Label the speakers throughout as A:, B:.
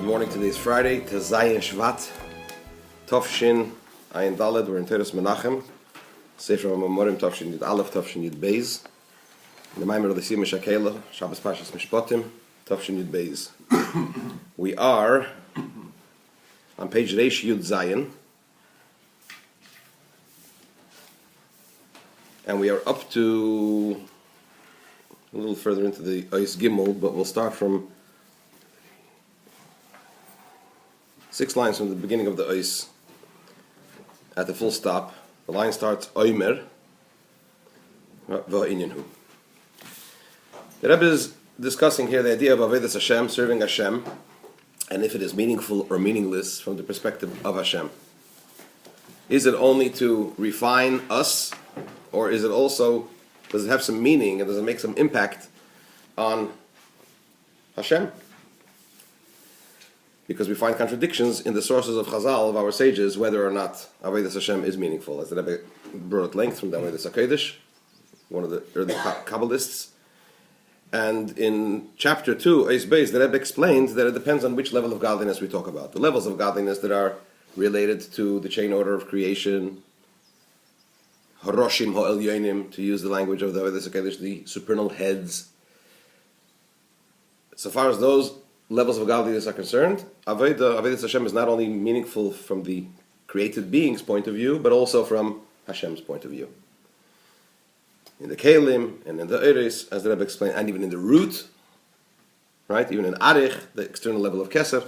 A: morning. Today is Friday, Tezayin Shvat, Tovshin Ayin Daled. We're in Teres Menachem, Sefer Mamar, Tovshin Yud Aleph, Tovshin Yud Beis. In the Mamar of the Sihiye Meshakeiloh, Shabbos Pashas Mishpatim, Tovshin Yud Beis. We are on page Reish Yud Zayin, and we are up to a little further into the Ois Gimel, but we'll start from 6 lines from the beginning of the Ois at the full stop. The line starts Oimer Va'inyanhu. The Rebbe is discussing here the idea of Avodas Hashem, serving Hashem, and if it is meaningful or meaningless from the perspective of Hashem. Is it only to refine us, or is it also, does it have some meaning and does it make some impact on Hashem? Because we find contradictions in the sources of Chazal, of our sages, whether or not Avodas Hashem is meaningful. As the Rebbe brought at length from the Avodas HaKodesh, one of the early Kabbalists. And in chapter 2, Eis Beis, the Rebbe explains that it depends on which level of godliness we talk about. The levels of godliness that are related to the chain order of creation, Haroshim Ha'elyonim, to use the language of the Avodas HaKodesh, the supernal heads. So far as those levels of godliness are concerned, Avodas Hashem is not only meaningful from the created being's point of view, but also from Hashem's point of view. In the Kelim and in the Eres, as the Rebbe explained, and even in the root, right? Even in Arich, the external level of Keser.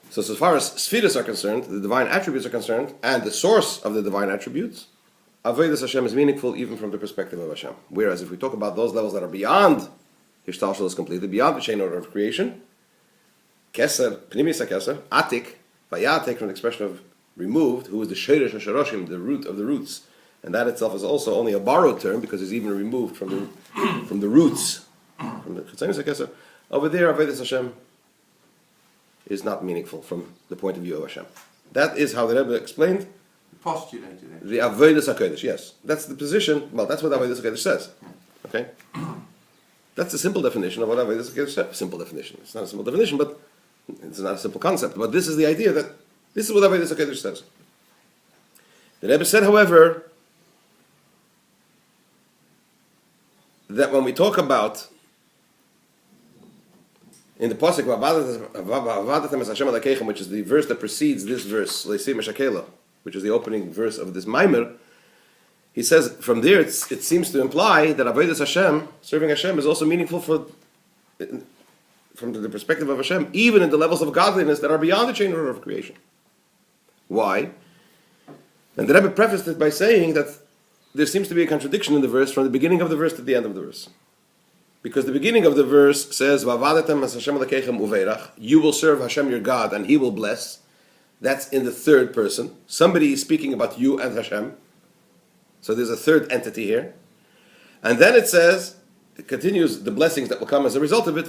A: So as far as Spheres are concerned, the divine attributes are concerned, and the source of the divine attributes, Avodas Hashem is meaningful even from the perspective of Hashem. Whereas if we talk about those levels that are beyond Hishtalshel is completed, beyond the chain order of creation, Keser, Pnimis HaKeser, Atik, Vayatek from the expression of removed, who is the Sheresh HaSharoshim, the root of the roots. And that itself is also only a borrowed term because it's even removed from the roots, from the Chetzanis HaKeser. Over there, Avodas Hashem is not meaningful from the point of view of Hashem. That is how the Rebbe explained
B: Postulated it.
A: the Avodas HaKodesh. Yes, that's the position. Well, that's what Avodas HaKodesh says. Okay. That's the simple definition of what Avodas HaKodesh says. Simple definition. It's not a simple definition, but it's not a simple concept. But this is the idea that this is what Avodas HaKodesh says. The Rebbe said, however, that when we talk about in the pasuk Va'avadatem es Hashem Elokeichem, which is the verse that precedes this verse, Sihiye Meshakeiloh, which is the opening verse of this Mamar, he says from there it seems to imply that Avodas Hashem, serving Hashem, is also meaningful from the perspective of Hashem, even in the levels of godliness that are beyond the chain order of creation. Why? And the Rebbe prefaced it by saying that there seems to be a contradiction in the verse from the beginning of the verse to the end of the verse. Because the beginning of the verse says, Va'avadatem es Hashem Elokeichem uveirach, you will serve Hashem your God and He will bless. That's in the third person. Somebody is speaking about you and Hashem. So there's a third entity here. And then it says, it continues the blessings that will come as a result of it.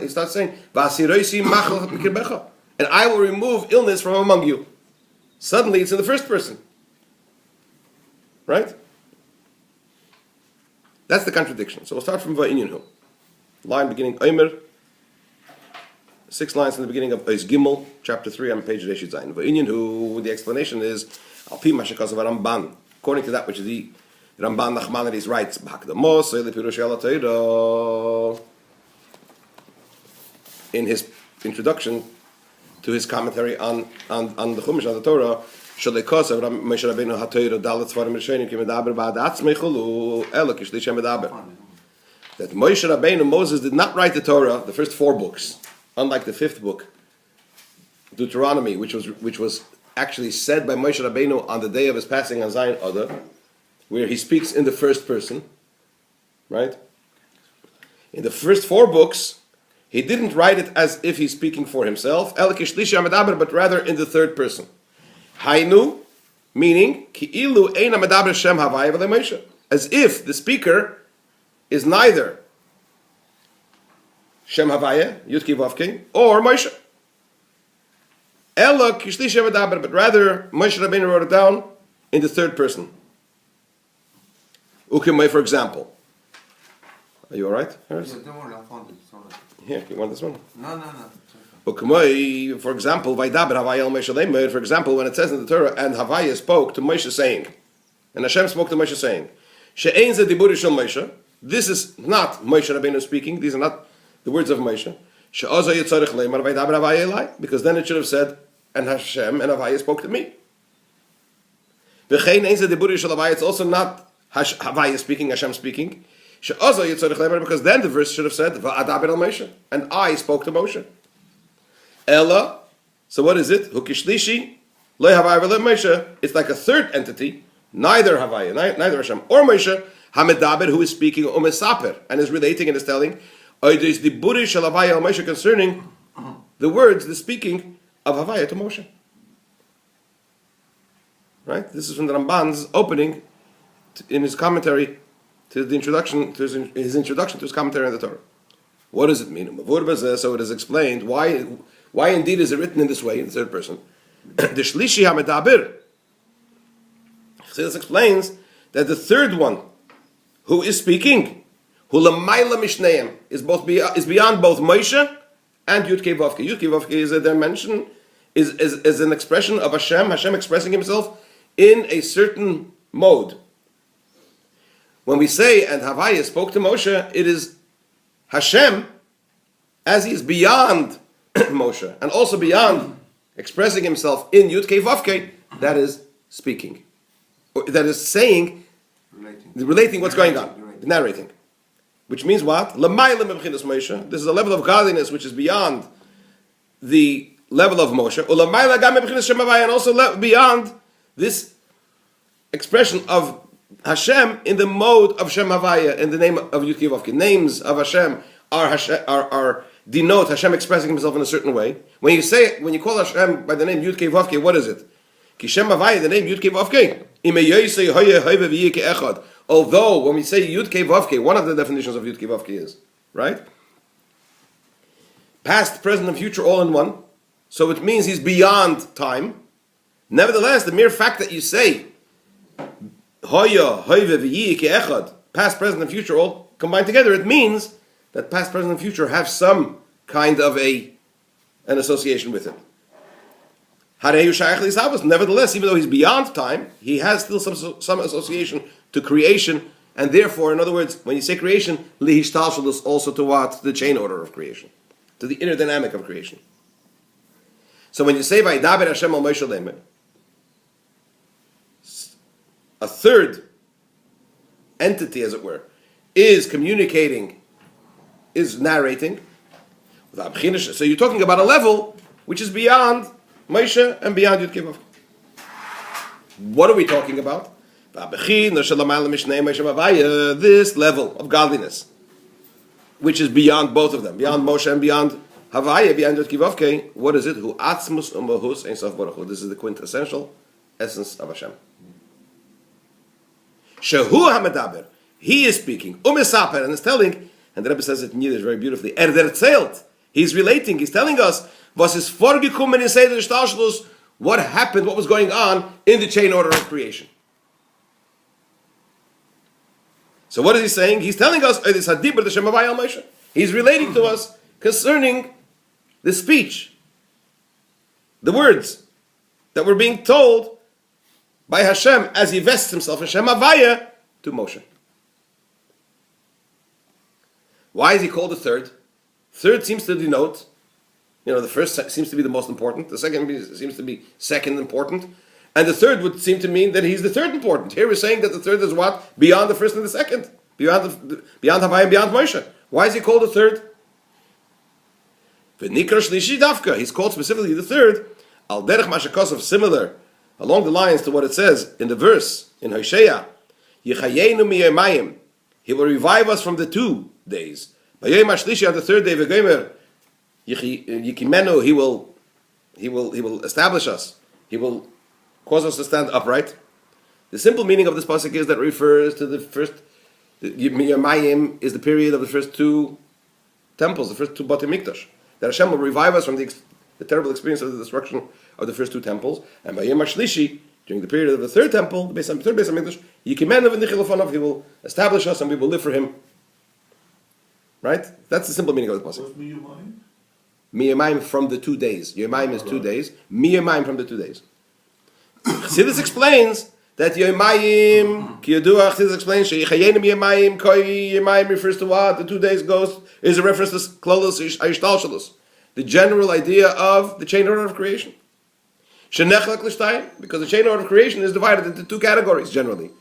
A: He starts saying, and I will remove illness from among you. Suddenly it's in the first person. Right? That's the contradiction. So we'll start from Va'inyanhu. Line beginning Omer, 6 lines in the beginning of Ois Gimel, chapter 3 on page Reish Yud Zayin. Va'inyanhu, the explanation is Al Pi Mashakasav Ramban, according to that which the Ramban Nachmanides writes, in his introduction to his commentary on the Chumash, on the Torah, that Moshe Rabbeinu, Moses did not write the Torah, the first 4 books, unlike the 5th book, Deuteronomy, which was actually said by Moshe Rabbeinu on the day of his passing on Zion Adar, where he speaks in the first person, right? In the first 4 books, he didn't write it as if he's speaking for himself, but rather in the third person. Hainu, meaning ki'ilu eina medaber Shem Havaya v'le Moshe, as if the speaker is neither Shem Havaya, Yudki Vavke, or Moshe. Ela kishlish medaber, but rather Moshe Rabbeinu wrote it down in the third person. Ukimay, for example. Are you all right, Harris?
B: Yeah, don't worry, I'll find it. It's all right.
A: Here, you want this one?
B: No.
A: For example, for example, when it says in the Torah, and Havaya spoke to Moshe saying, and Hashem spoke to Moshe saying, She'ein ze diburi shel Moshe. This is not Moshe Rabbeinu speaking. These are not the words of Moshe. She'ozo yitzarich leimar vaydaber Havaya elai. Because then it should have said, and Hashem and Havaya spoke to me. V'chein ein ze diburi shel Havaya. It's also not Havaya speaking, Hashem speaking. She'ozo yitzarich leimar. Because then the verse should have said, va'adaber el Moshe. And I spoke to Moshe. Ella, so what is it? Hukishlishi, loy Havaya v'lo Moshe. It's like a third entity, neither Havaya, neither Hashem or Moshe, Hamedaber, who is speaking, Umesaper, and is relating and is telling, Oidis the Buri shel Havaya al Moshe, concerning the words, the speaking of Havaya to Moshe. Right? This is from the Ramban's opening in his commentary to the introduction, to his introduction to his commentary on the Torah. What does it mean? So it is explained why indeed is it written in this way, in the third person. The Shlishi HaMedaber. This explains that the third one, who is speaking, who Lamaila Mishneim, is beyond both Moshe and Yud Kei Vavke. Yud Kei Vavke is a dimension, is an expression of Hashem expressing himself in a certain mode. When we say, and Havaya spoke to Moshe, it is Hashem, as he is beyond Moshe, and also beyond expressing himself in Yud Kei Vavke, that is speaking. That is saying, relating what's going on, narrating. Which means what? Moshe. This is a level of godliness which is beyond the level of Moshe. And also beyond this expression of Hashem in the mode of Shem Havaya, in the name of Yud Kei Vavke. Names of Hashem are denote Hashem expressing himself in a certain way. When you call Hashem by the name Yud Kei Vavke, what is it? Ki Shem Havaya, the name Yud Kei Vavke. Although when we say Yud Kei Vavke, one of the definitions of Yud Kei Vavke is, right? Past, present, and future all in one. So it means he's beyond time. Nevertheless, the mere fact that you say Hoya, Hoive, V'yi, Echad, past, present, and future all combined together, it means that past, present, and future have some kind of an association with it. Nevertheless, even though he's beyond time, he has still some association to creation, and therefore, in other words, when you say creation, lihishtalshel is also to what? To the chain order of creation, to the inner dynamic of creation. So when you say Vaydaber Hashem al Moshe Leimer, a third entity, as it were, is communicating, is narrating. So you're talking about a level which is beyond Moshe and beyond Yud Kei Vavke. What are we talking about? This level of godliness, which is beyond both of them, beyond Moshe and beyond Havaya, beyond Yud Kei Vavke. What is it? Hu atzmus umahus ein sof baruch hu. This is the quintessential essence of Hashem. Shehu hamedaber. He is speaking. Umesaper, and is telling, and the Rebbe says it in Yiddish very beautifully. Erzählt. He's relating. He's telling us was is vorgekommen in Seder Shtalshlus, what happened, what was going on in the chain order of creation. So what is he saying? He's telling us he's relating to us concerning the speech, the words that were being told by Hashem as he vests himself in Shem Havaya to Moshe. Why is he called the third? Third seems to denote, the first seems to be the most important, the second seems to be second important, and the third would seem to mean that he's the third important. Here we're saying that the third is what? Beyond the first and the second. Beyond Havaya and beyond Moshe. Why is he called the third? He's called specifically the third, al derech mashakosov, similar, along the lines to what it says in the verse, in Hosea, Yichayenu miyamayim, he will revive us from the 2 days. V'yom hashlishi, on the third day, v'gomer, Yikimenu, he will establish us. He will cause us to stand upright. The simple meaning of this pasuk is that it refers to the first. Yamayim is the period of the first 2 temples, the first 2 Bati Mikdash. That Hashem will revive us from the terrible experience of the destruction of the first 2 temples. And by Yom HaShlishi, during the period of the 3rd temple, the third Beis HaMikdash, Yikimenu v'nichil lefanov, he will establish us and we will live for him. Right? That's the simple meaning of the pasuk.
B: What's Miyamayim?
A: Miyamayim from the 2 days. Yomayim is 2 days. Miyamayim from the 2 days. Chassidus explains that Yomayim, Kiyadua, Chassidus explains, Sheyichayenim Yomayim, Koi Yomayim refers to what? The 2 days is a reference to Klolos Ayishtalshalos, the general idea of the chain order of creation. Shenechlek L'shtayim, because the chain order of creation is divided into 2 categories generally.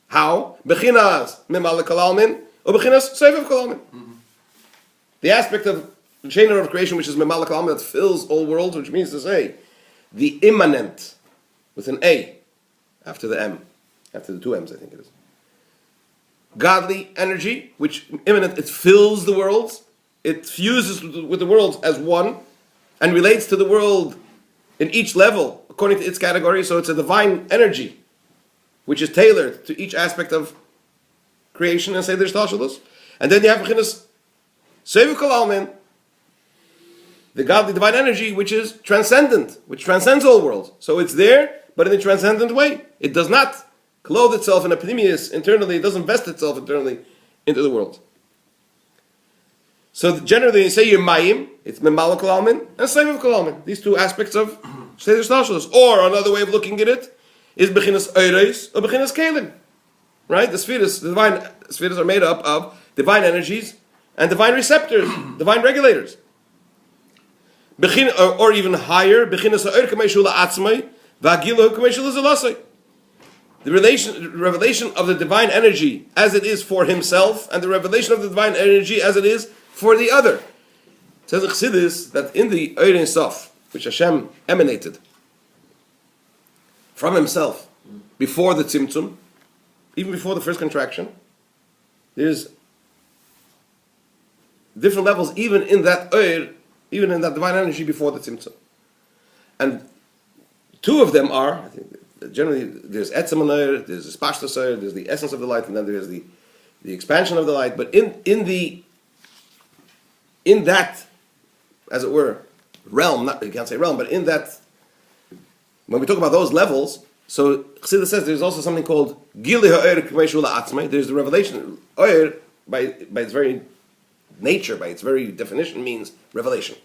A: How? Bechinas Mimale Kalalmin, or Bechinas Seviv Kalalmin. The aspect of the chain order of creation, which is Mimale Kalalmin, that fills all worlds, which means to say, the immanent, with an A, after the M, after the 2 M's, I think it is. Godly energy, which immanent, it fills the worlds, it fuses with the worlds as one, and relates to the world in each level, according to its category, so it's a divine energy, which is tailored to each aspect of creation and Seder Shtalshalos. And then you have Bechinas Seviv Kol Almin, the godly divine energy, which is transcendent, which transcends all worlds. So it's there, but in a transcendent way. It does not clothe itself in a pnimius internally, it doesn't vest itself internally into the world. So generally, you say Yomayim, it's Memala Kol Almin and Seviv Kol Almin. These 2 aspects of Seder Shtalshalos. Or another way of looking at it is Bechinas Oireis or Bechinas Kelim. Right? The divine spheres are made up of divine energies and divine receptors, divine regulators. Or even higher, Bechinas Oir Kamei Atzmai, V'Hagilu Kamei Shula Zelasai. The revelation of the divine energy as it is for himself, and the revelation of the divine energy as it is for the other. It says in Chassidus that in the Oir Ein Sof, which Hashem emanated from himself before the Tzimtzum, even before the first contraction, there's different levels even in that Oir, even in that divine energy before the Tzimtzum. And 2 of them are, I think, generally, there's Etzem Oir, there's the Spashtos Oir, there's the essence of the light, and then there's the expansion of the light. But in that, as it were, realm, you can't say realm, but in that, when we talk about those levels, so Chassidus says there's also something called Gili Ha'oir K'mei Shula Atzmai. There's the revelation. Oir, by its very nature, by its very definition, means revelation.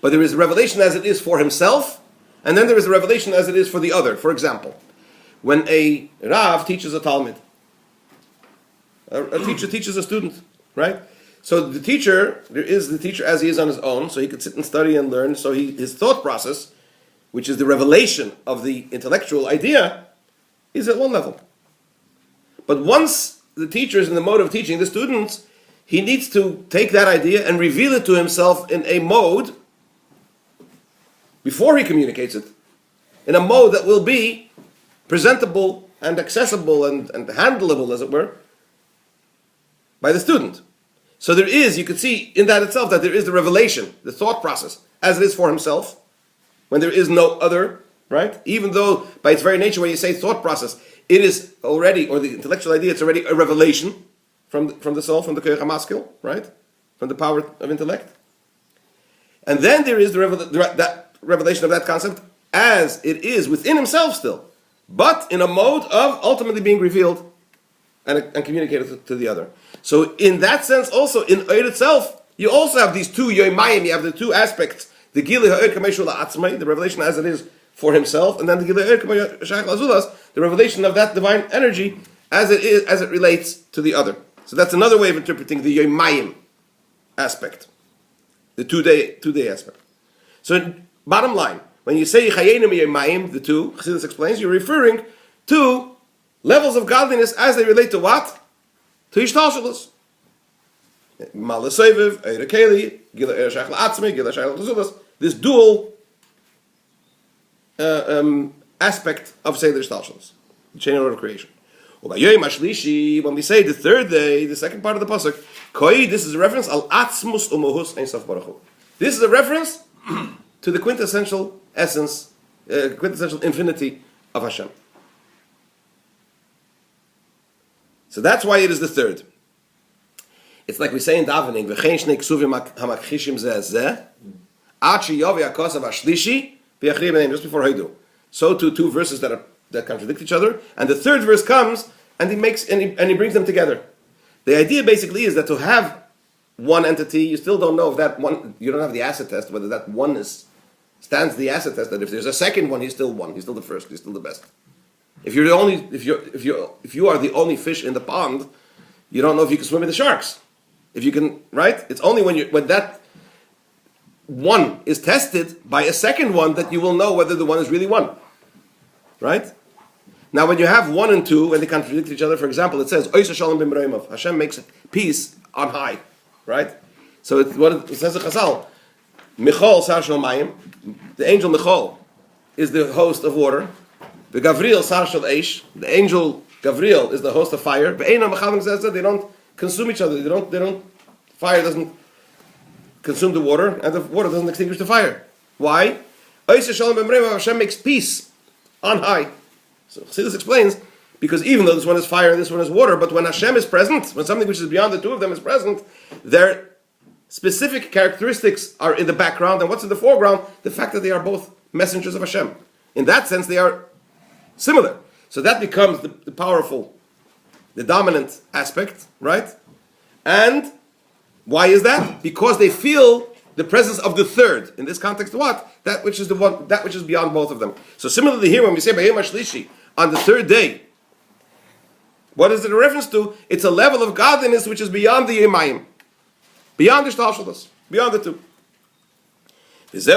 A: But there is a revelation as it is for himself, and then there is a revelation as it is for the other. For example, when a Rav teaches a Talmud, a teacher teaches a student, right? So there is the teacher as he is on his own, so he could sit and study and learn. So his thought process, which is the revelation of the intellectual idea, is at one level. But once the teacher is in the mode of teaching the students, he needs to take that idea and reveal it to himself in a mode, before he communicates it, in a mode that will be presentable and accessible and handleable, as it were, by the student. So there is, you could see in that itself, that there is the revelation, the thought process, as it is for himself, when there is no other, right? Even though, by its very nature, when you say thought process, it is already, or the intellectual idea, it's already a revelation from the soul, from the Koyach HaMaskil, right? From the power of intellect. And then there is that revelation of that concept as it is within himself still, but in a mode of ultimately being revealed and communicated to the other. So in that sense also, in Oir itself, you also have these 2 Yomayim, you have the 2 aspects, the Gili Ha'oir Kamei Shula Atzmai, the revelation as it is for himself, and then the Gili Ha'oir Kamei Shayach Lazulas, the revelation of that divine energy as it relates to the other. So that's another way of interpreting the Yomayim aspect, the 2-day aspect. So bottom line, when you say Chayenim Yomayim, the 2, Chassidus explains, you're referring to levels of godliness as they relate to what? To Ishtalshalos. Mala Seviv, Eira Keli, Gila Eira Shach La'atzmi, Gila Shach La'azulas. This dual aspect of Seder Ishtalshalos, the chain order of creation. When we say the 3rd day, the second part of the pasuk, Koi, this is a reference al Atzmus Umohus Ein Sof Baruch Hu. This is a reference to the quintessential essence, quintessential infinity of Hashem. So that's why it is the 3rd. It's like we say in davening, "V'chein shnei ksuvim hamakchishim zeh zeh, ad sheyavi hakosav hashlishi v'yachriya b'neihem." Just before Haidu, so to 2 verses that contradict each other, and the 3rd verse comes and he brings them together. The idea basically is that to have one entity, you still don't know if that one, you don't have the acid test, whether that oneness stands the acid test, that if there's a second one, he's still one, he's still the first, he's still the best. If you're the only, if you are the only fish in the pond, you don't know if you can swim with the sharks. If you can, right? It's only when that one is tested by a second one that you will know whether the one is really one. Right? Now, when you have 1 and 2 and they contradict each other, for example, it says Oisa Shalom b'Meroimav. Hashem makes peace on high. Right? So it says in Chazal, Michal Sar Shel Mayim, the angel Michal is the host of water. The Gavriel Sar Shel Eish, the angel Gavriel is the host of fire. Be'ena Mechalim says that they don't consume each other. They don't. Fire doesn't consume the water, and the water doesn't extinguish the fire. Why? Oisa Shalom b'Meroimav. Hashem makes peace on high. So Chassidus explains, because even though this one is fire and this one is water, but when Hashem is present, when something which is beyond the two of them is present, their specific characteristics are in the background, and what's in the foreground? The fact that they are both messengers of Hashem. In that sense, they are similar. So that becomes the powerful, the dominant aspect, right? And why is that? Because they feel the presence of the third. In this context, what? That which is the one, that which is beyond both of them. So similarly here, when we say B'yom HaShlishi, on the third day, what is it a reference to? It's a level of godliness which is beyond the Yemayim, beyond the Shtalshalos, beyond the two. And this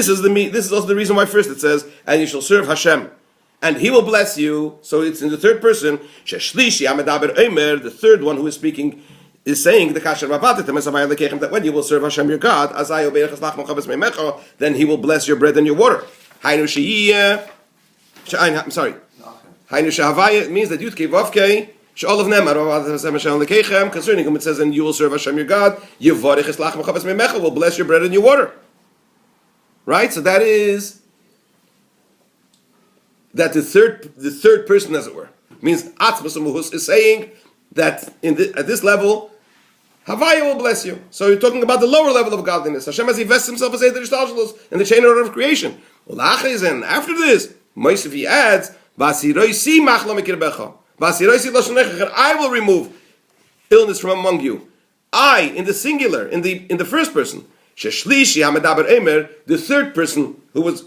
A: is also the reason why first it says, and you shall serve Hashem, and He will bless you. So it's in the third person. The third one who is speaking is saying that when you will serve Hashem your God, then He will bless your bread and your water. I'm sorry. Hainu Shahavaya means that Yud Kei Vav Kei She'ol of Nemar concerning whom it says, and you will serve Hashem your God. Will bless your bread and your water. Right? So that is that the third person, as it were, means Atzmas Muhus is saying that at this level, Havaya will bless you. So you're talking about the lower level of godliness. Hashem has invested Himself as Eider Shtalshalos in the chain order of creation. After this, Moshe he adds, Vasiroisi machla mikirbecha. Vasiroisi loshonecha. I will remove illness from among you. I, in the singular, in the first person. Sheshlishi hamedaber emer, the third person who was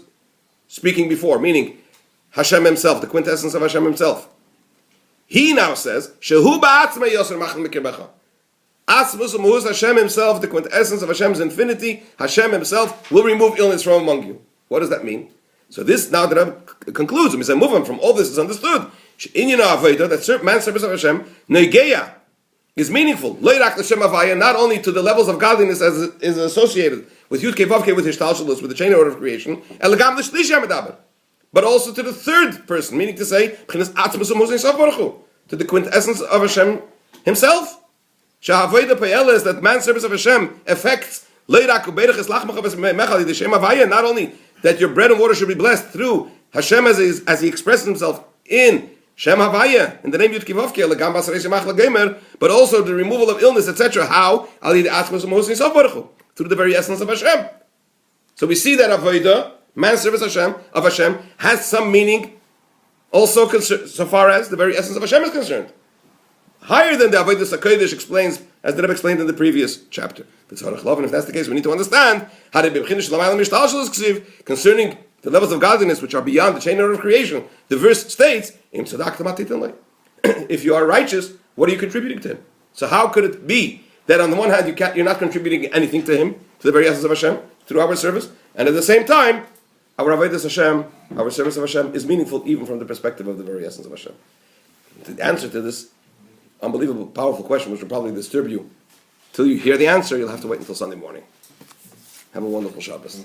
A: speaking before, meaning Hashem Himself, the quintessence of Hashem Himself. He now says, Shehu ba'atzma yoser machla mikirbecha. Atzmus Muhus, Hashem Himself, the quintessence of Hashem's infinity, Hashem Himself will remove illness from among you. What does that mean? So this, now the Rebbe concludes, he says, move on from all this is understood. That man's service of Hashem, Neigeya, is meaningful. Not only to the levels of godliness as it is associated with Yud Kei Vav Kei, with Hishtalshalos, with the chain order of creation, but also to the third person, meaning to say, to the quintessence of Hashem Himself. That man's service of Hashem affects not only that your bread and water should be blessed through Hashem as He expresses Himself in Shem Havaya, in the name Yud Kei Vav Kei, but also the removal of illness, etc. How? Through the very essence of Hashem. So we see that Avodah, man's service of Hashem, has some meaning also so far as the very essence of Hashem is concerned. Higher than the Avodah Sakodesh explains, as the Rebbe explained in the previous chapter. And if that's the case, we need to understand concerning the levels of godliness which are beyond the chain order of creation. The verse states, if you are righteous, what are you contributing to Him? So how could it be that on the one hand you're not contributing anything to Him, to the very essence of Hashem, through our service, and at the same time, our Avodas Hashem, our service of Hashem, is meaningful even from the perspective of the very essence of Hashem? The answer to this unbelievable, powerful question, which will probably disturb you till you hear the answer, you'll have to wait until Sunday morning. Have a wonderful Shabbos.